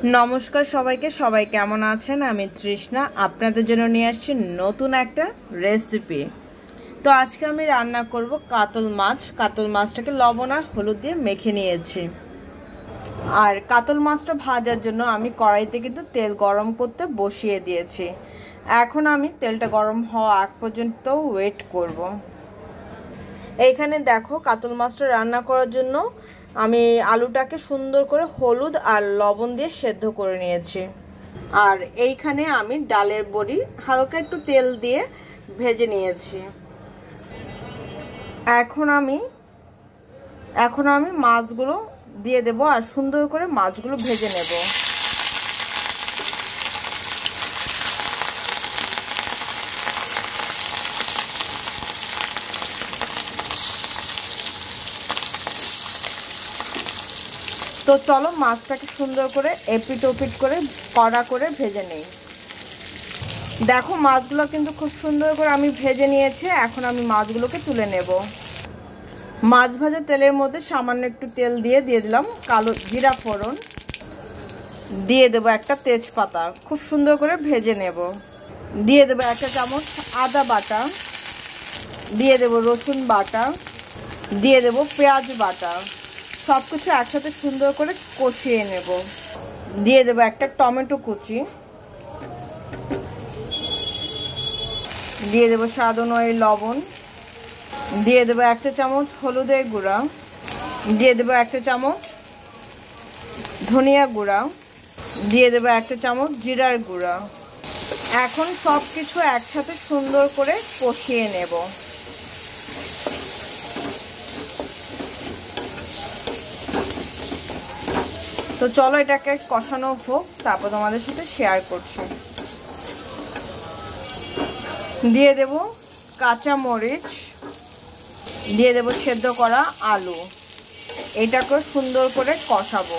নমস্কার সবাইকে, সবাই কেমন আছেন? আমি তৃষ্ণা আপনাদের জন্য নিয়ে আসছি নতুন একটা রেসিপি। তো আজকে আমি রান্না করব কাতল মাছ। কাতল মাছটাকে লবণ আর হলুদ দিয়ে মেখে নিয়েছি। আর কাতল মাছটা ভাজার জন্য আমি কড়াইতে কিন্তু তেল গরম করতে বসিয়ে দিয়েছি। এখন আমি তেলটা গরম হওয়া আগ পর্যন্ত ওয়েট করব। এইখানে দেখো, কাতল মাছটা রান্না করার জন্য আমি আলুটাকে সুন্দর করে হলুদ আর লবণ দিয়ে সেদ্ধ করে নিয়েছি। আর এইখানে আমি ডালের বড়ি হালকা একটু তেল দিয়ে ভেজে নিয়েছি। এখন আমি মাছগুলো দিয়ে দেব আর সুন্দর করে মাছগুলো ভেজে নেব। তো চলো মাছটাকে সুন্দর করে এপিট ওপিট করে কড়া করে ভেজে নেই। দেখো, মাছগুলো কিন্তু খুব সুন্দর করে আমি ভেজে নিয়েছি। এখন আমি মাছগুলোকে তুলে নেব। মাছ ভাজা তেলের মধ্যে সামান্য একটু তেল দিয়ে দিলাম কালো জিরা ফোড়ন, দিয়ে দেবো একটা তেজপাতা, খুব সুন্দর করে ভেজে নেব। দিয়ে দেবো একটা চামচ আদা বাটা, দিয়ে দেবো রসুন বাটা, দিয়ে দেবো পেঁয়াজ বাটা। সব কিছু একসাথে সুন্দর করে কষিয়ে নেব। দিয়ে দেবো একটা টমেটো কুচি, দিয়ে দেবো স্বাদ অনুযায়ী লবণ, দিয়ে দেবো একটা চামচ হলুদের গুঁড়া, দিয়ে দেবো একটা চামচ ধনিয়া গুঁড়া, দিয়ে দেবো একটা চামচ জিরার গুঁড়া। এখন সব কিছু একসাথে সুন্দর করে কষিয়ে নেব। তো চলো এটাকে কষানো হোক, তারপর তোমাদের সাথে শেয়ার করছি। দিয়ে দেব কাঁচা মরিচ, দিয়ে দেব সেদ্ধ করা আলু। এটাকে সুন্দর করে কষাবো।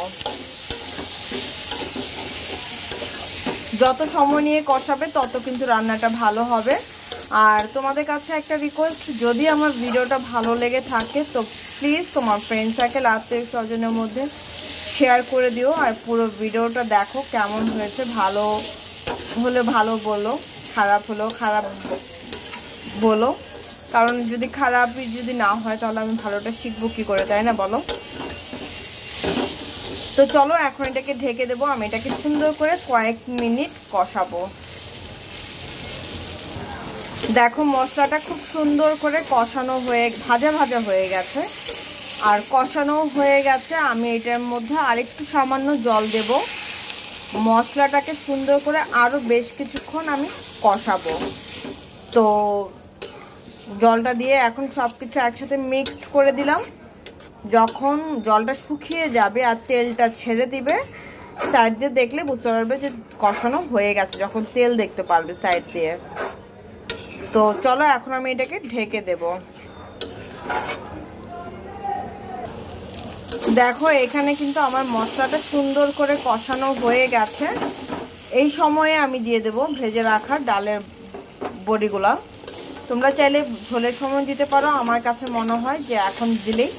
যত সময় নিয়ে কষাবে তত কিন্তু রান্নাটা ভালো হবে। আর তোমাদের কাছে একটা রিকোয়েস্ট, যদি আমার ভিডিওটা ভালো লেগে থাকে তো প্লিজ তোমার ফ্রেন্ড সার্কেল আত্মীয় স্বজনের মধ্যে শেয়ার করে দিও। আর পুরো ভিডিওটা দেখো কেমন হয়েছে। ভালো হলে ভালো বলো, খারাপ হলেও খারাপ বলো। কারণ যদি খারাপই যদি না হয় তাহলে আমি ভালোটা শিখবো কি করে, তাই না বলো? তো চলো এখন এটাকে ঢেকে দেবো। আমি এটাকে সুন্দর করে কয়েক মিনিট কষাবো। দেখো, মশলাটা খুব সুন্দর করে কষানো হয়ে ভাজা ভাজা হয়ে গেছে আর কষানো হয়ে গেছে। আমি এটার মধ্যে আরেকটু সামান্য জল দেব। মশলাটাকে সুন্দর করে আরও বেশ কিছুক্ষণ আমি কষাবো। তো জলটা দিয়ে এখন সব কিছু একসাথে মিক্সড করে দিলাম। যখন জলটা শুকিয়ে যাবে আর তেলটা ছেড়ে দিবে, সাইড দিয়ে দেখলে বুঝতে পারবে যে কষানো হয়ে গেছে, যখন তেল দেখতে পারবে সাইড দিয়ে। তো চলো এখন আমি এটাকে ঢেকে দেব। দেখো, এখানে কিন্তু আমার মশলাটা সুন্দর করে কষানো হয়ে গেছে। এই সময়ে আমি দিয়ে দেব ভেজে রাখা ডালের বড়িগুলা। তোমরা চাইলে ঝোলের সময় দিতে পারো। আমার কাছে মনে হয় যে এখন দিলেই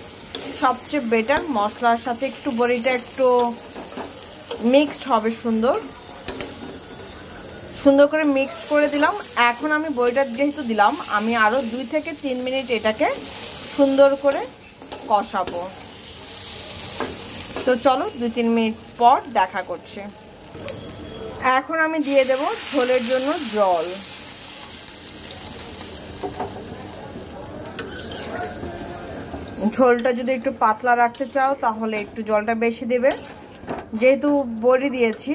সবচেয়ে বেটার। মশলার সাথে একটু বড়িটা একটু মিক্সড হবে, সুন্দর করে মিক্স করে দিলাম। এখন আমি বড়িটা যেহেতু দিলাম, আমি আরও 2 থেকে 3 মিনিট এটাকে সুন্দর করে কষাবো। তো চলো 2-3 মিনিট পর দেখা করছি। এখন আমি দিয়ে দেব ঝোলের জন্য জল। ঝোলটা যদি একটু পাতলা রাখতে চাও তাহলে একটু জলটা বেশি দেবে। যেহেতু বড়ি দিয়েছি,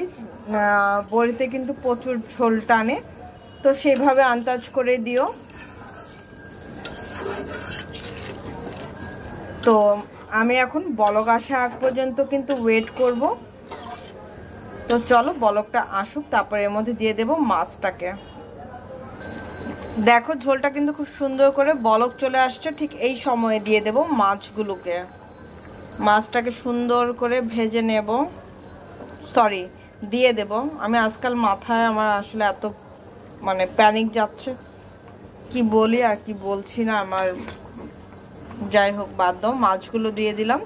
বড়িতে কিন্তু প্রচুর ঝোল টানে, তো সেভাবে আন্দাজ করে দিও। তো আমি এখন বলক আসা আগ পর্যন্ত কিন্তু ওয়েট করব। তো চলো বলকটা আসুক, তারপর এর মধ্যে দিয়ে দেব মাছটাকে। দেখো, ঝোলটা কিন্তু খুব সুন্দর করে বলক চলে আসছে। ঠিক এই সময়ে দিয়ে দেব মাছগুলোকে। মাছটাকে সুন্দর করে ভেজে নেব, দিয়ে দেব। আমি আজকাল মাথায় আমার আসলে এত প্যানিক যাচ্ছে, কি বলি আর কি বলছি না আমার। যাই হোক, বাদ দাও। মাছগুলো দিয়ে দিলাম।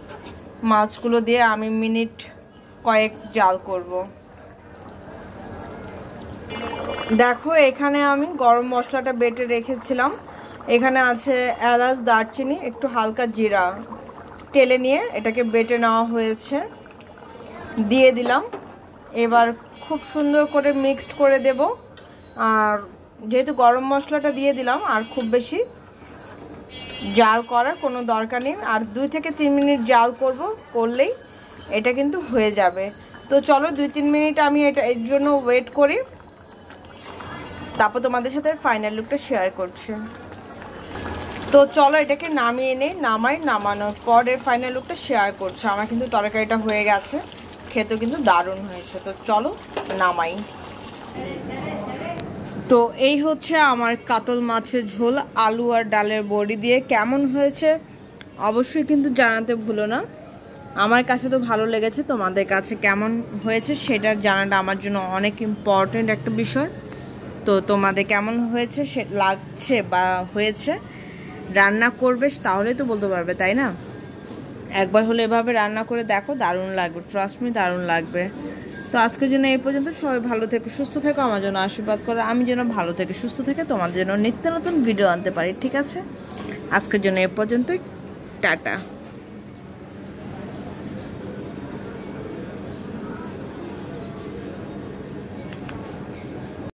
মাছগুলো দিয়ে আমি মিনিট কয়েক জাল করব। দেখো এখানে আমি গরম মশলাটা বেটে রেখেছিলাম। এখানে আছে এলাচ, দারচিনি, একটু হালকা জিরা টেলে নিয়ে এটাকে বেটে নেওয়া হয়েছে, দিয়ে দিলাম। এবার খুব সুন্দর করে মিক্সড করে দেব। আর যেহেতু গরম মশলাটা দিয়ে দিলাম, আর খুব বেশি জাল করার কোনো দরকার নেই। আর 2 থেকে 3 মিনিট জাল করলেই এটা কিন্তু হয়ে যাবে। তো চলো 2-3 মিনিট আমি এর জন্য ওয়েট করি, তারপর তোমাদের সাথে ফাইনাল লুকটা শেয়ার করছি। তো চলো এটাকে নামিয়ে নেই। নামানোর পর এর ফাইনাল লুকটা শেয়ার করছি। আমার কিন্তু তরকারিটা হয়ে গেছে, খেতে কিন্তু দারুণ হয়েছে। তো চলো নামাই। তো এই হচ্ছে আমার কাতল মাছের ঝোল আলু আর ডালের বড়ি দিয়ে। কেমন হয়েছে অবশ্যই কিন্তু জানাতে ভুলো না। আমার কাছে তো ভালো লেগেছে, তোমাদের কাছে কেমন হয়েছে সেটা জানাটা আমার জন্য অনেক ইম্পর্টেন্ট একটা বিষয়। তো তোমাদের কেমন হয়েছে লাগছে বা হয়েছে রান্না করবে তাহলেই তো বলতে পারবে, তাই না? একবার হলে এভাবে রান্না করে দেখো, দারুণ লাগবে, ট্রাস্ট মি দারুণ লাগবে। তো আজকের জন্য এই পর্যন্ত। সবাই ভালো থেকো, সুস্থ থেকো, আমার জন্য আশীর্বাদ করো। আমি যেন ভালো থেকে সুস্থ থেকে তোমাদের জন্য নিত্য নতুন ভিডিও আনতে পারি, ঠিক আছে? আজকের জন্য এই পর্যন্তই। টাটা।